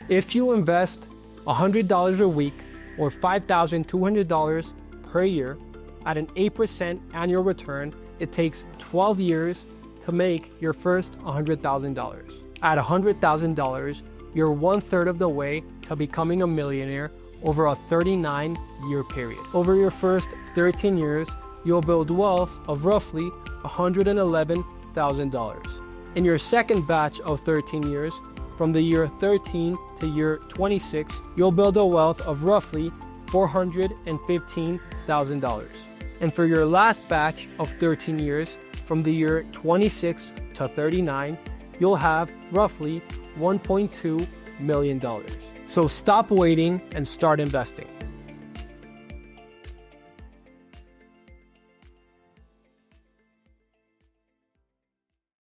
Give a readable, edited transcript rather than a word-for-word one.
If you invest $100 a week or $5,200 per year at an 8% annual return, it takes 12 years to make your first $100,000. At $100,000, you're 1/3 of the way to becoming a millionaire over a 39-year period. Over your first 13 years, you'll build wealth of roughly $111,000. In your second batch of 13 years, from the year 13 to year 26, you'll build a wealth of roughly $415,000. And for your last batch of 13 years, from the year 26 to 39, you'll have roughly $1.2 million. So stop waiting and start investing.